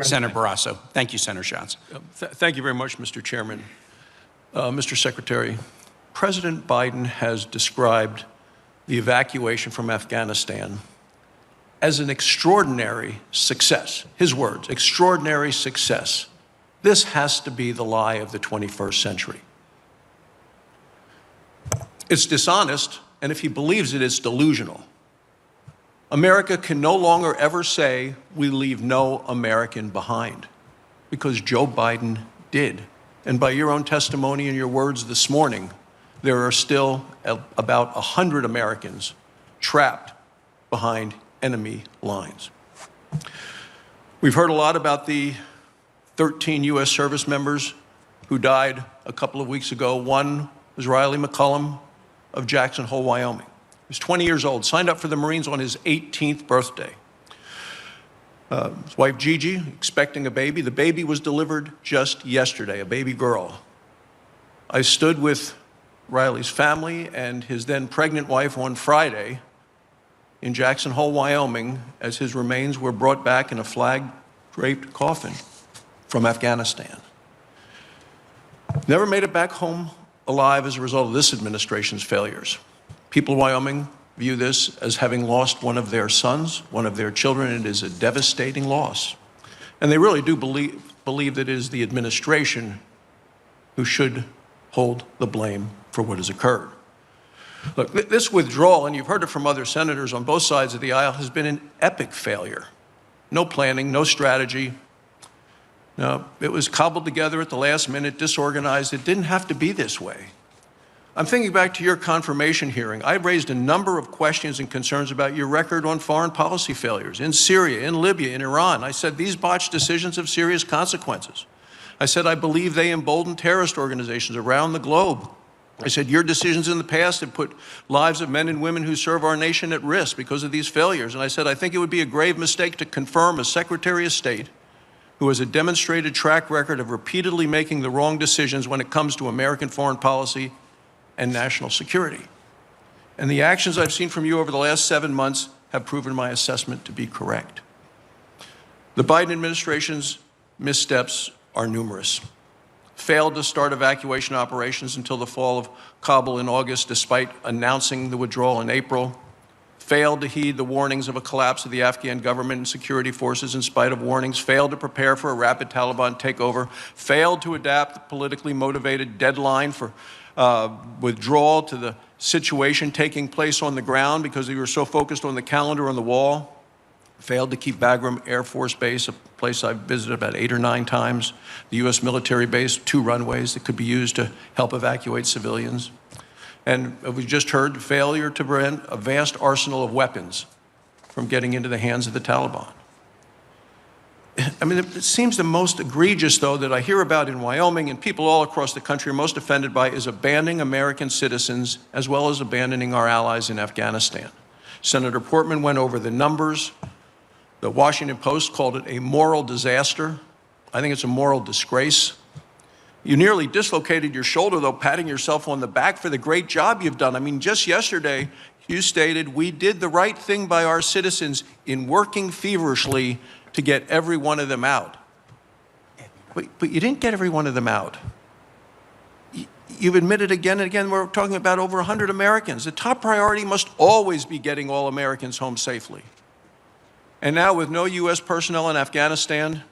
Senator Barrasso. Thank you, Senator Schatz. Thank you very much, Mr. Chairman. Mr. Secretary, President Biden has described the evacuation from Afghanistan as an extraordinary success. His words, extraordinary success. This has to be the lie of the 21st century. It's dishonest, and if he believes it, it's delusional. America can no longer ever say we leave no American behind, because Joe Biden did. And by your own testimony and your words this morning, there are still about 100 Americans trapped behind enemy lines. We've heard a lot about the 13 U.S. service members who died a couple of weeks ago. One was Riley McCullum of Jackson Hole, Wyoming. He was 20 years old, signed up for the Marines on his 18th birthday. His wife, Gigi, expecting a baby. The baby was delivered just yesterday, a baby girl. I stood with Riley's family and his then pregnant wife on Friday in Jackson Hole, Wyoming, as his remains were brought back in a flag-draped coffin from Afghanistan. Never made it back home alive as a result of this administration's failures. People in Wyoming view this as having lost one of their sons, one of their children. It is a devastating loss. And they really do believe that it is the administration who should hold the blame for what has occurred. Look, this withdrawal, and you've heard it from other senators on both sides of the aisle, has been an epic failure. No planning, no strategy. No, it was cobbled together at the last minute, disorganized. It didn't have to be this way. I'm thinking back to your confirmation hearing. I raised a number of questions and concerns about your record on foreign policy failures in Syria, in Libya, in Iran. I said these botched decisions have serious consequences. I said I believe they embolden terrorist organizations around the globe. I said your decisions in the past have put lives of men and women who serve our nation at risk because of these failures. And I said I think it would be a grave mistake to confirm a Secretary of State who has a demonstrated track record of repeatedly making the wrong decisions when it comes to American foreign policy and national security. And the actions I've seen from you over the last 7 months have proven my assessment to be correct. The Biden administration's missteps are numerous. Failed to start evacuation operations until the fall of Kabul in August, despite announcing the withdrawal in April. Failed to heed the warnings of a collapse of the Afghan government and security forces in spite of warnings. Failed to prepare for a rapid Taliban takeover. Failed to adapt the politically motivated deadline for withdrawal to the situation taking place on the ground because we were so focused on the calendar on the wall. Failed to keep Bagram Air Force Base, a place I've visited about 8 or 9 times, the U.S. military base, 2 runways that could be used to help evacuate civilians. And we just heard failure to prevent a vast arsenal of weapons from getting into the hands of the Taliban. I mean, it seems the most egregious, though, that I hear about in Wyoming and people all across the country are most offended by is abandoning American citizens as well as abandoning our allies in Afghanistan. Senator Portman went over the numbers. The Washington Post called it a moral disaster. I think it's a moral disgrace. You nearly dislocated your shoulder, though, patting yourself on the back for the great job you've done. I mean, just yesterday, you stated, we did the right thing by our citizens in working feverishly to get every one of them out. But you didn't get every one of them out. You've admitted again and again we're talking about over 100 Americans. The top priority must always be getting all Americans home safely. And now with no U.S. personnel in Afghanistan,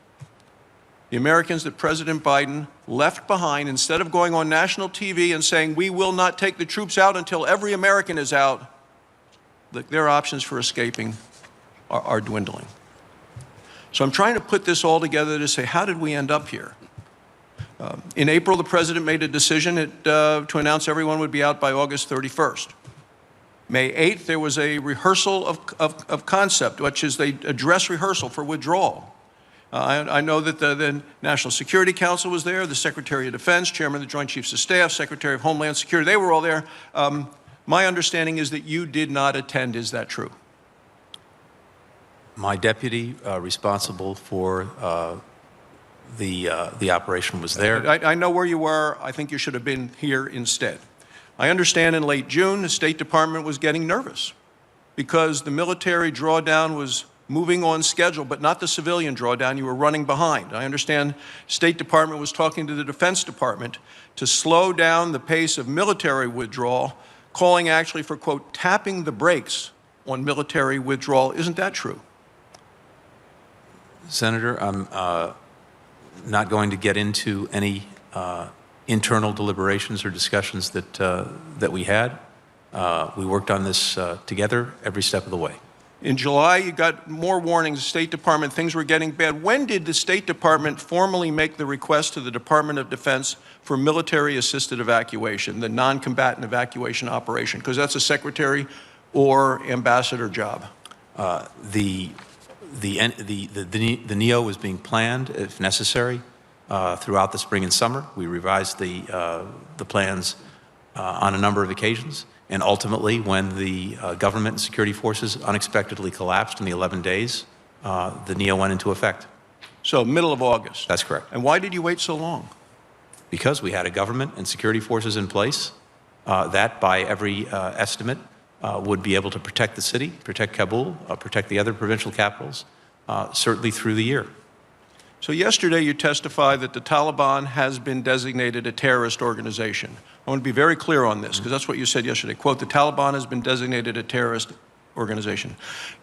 the Americans that President Biden left behind, instead of going on national TV and saying, we will not take the troops out until every American is out, their options for escaping are dwindling. So I'm trying to put this all together to say, how did we end up here? In April, the president made a decision to announce everyone would be out by August 31st. May 8th, there was a rehearsal of concept, which is a dress rehearsal for withdrawal. I know that the National Security Council was there, the Secretary of Defense, Chairman of the Joint Chiefs of Staff, Secretary of Homeland Security, they were all there. My understanding is that you did not attend. Is that true? My deputy responsible for the operation was there. I know where you were. I think you should have been here instead. I understand in late June, the State Department was getting nervous because the military drawdown was moving on schedule, but not the civilian drawdown. You were running behind. I understand State Department was talking to the Defense Department to slow down the pace of military withdrawal, calling actually for, quote, tapping the brakes on military withdrawal. Isn't that true? Senator, I'm not going to get into any internal deliberations or discussions that we had. We worked on this together every step of the way. In July, you got more warnings, State Department, things were getting bad. When did the State Department formally make the request to the Department of Defense for military-assisted evacuation, the non-combatant evacuation operation? Because that's a secretary or ambassador job. The NEO was being planned, if necessary, throughout the spring and summer. We revised the plans on a number of occasions. And ultimately, when the government and security forces unexpectedly collapsed in the 11 days, the NEO went into effect. So middle of August. That's correct. And why did you wait so long? Because we had a government and security forces in place that, by every estimate, would be able to protect the city, protect Kabul, protect the other provincial capitals, certainly through the year. So yesterday you testified that the Taliban has been designated a terrorist organization. I want to be very clear on this, because that's what you said yesterday. Quote, the Taliban has been designated a terrorist organization.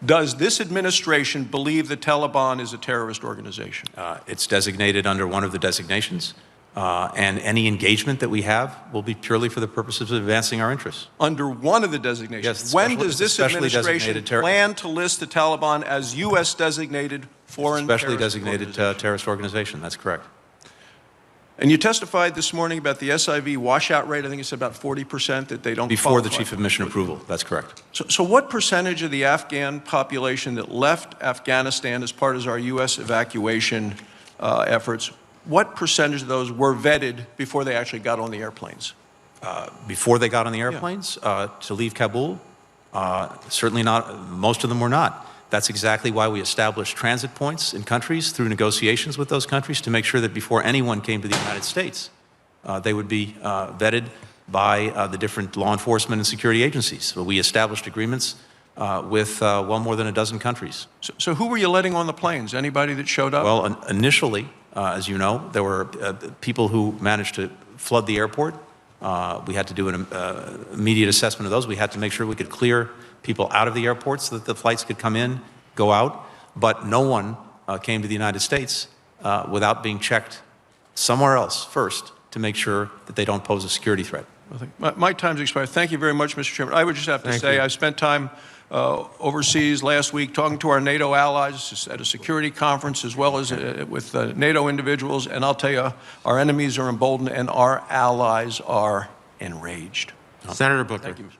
Does this administration believe the Taliban is a terrorist organization? It's designated under one of the designations, and any engagement that we have will be purely for the purposes of advancing our interests. Under one of the designations. Yes, when does this administration plan to list the Taliban as U.S. designated foreign Especially terrorist designated terrorist organization. That's correct. And you testified this morning about the SIV washout rate. I think it's about 40% that they don't Before the qualify Chief of Mission approval. That's correct. So what percentage of the Afghan population that left Afghanistan as part of our U.S. evacuation efforts, what percentage of those were vetted before they actually got on the airplanes? Before they got on the airplanes to leave Kabul, certainly not. Most of them were not. That's exactly why we established transit points in countries through negotiations with those countries to make sure that before anyone came to the United States, they would be vetted by the different law enforcement and security agencies. So we established agreements with well more than a dozen countries. So who were you letting on the planes? Anybody that showed up? Well, initially, as you know, there were people who managed to flood the airport. We had to do an immediate assessment of those. We had to make sure we could clear people out of the airport so that the flights could come in, go out. But no one came to the United States without being checked somewhere else first to make sure that they don't pose a security threat. My time's expired. Thank you very much, Mr. Chairman. I would just have to say I spent time overseas last week talking to our NATO allies at a security conference as well as with NATO individuals, and I'll tell you, our enemies are emboldened and our allies are enraged. Senator Booker. Thank you, Mr.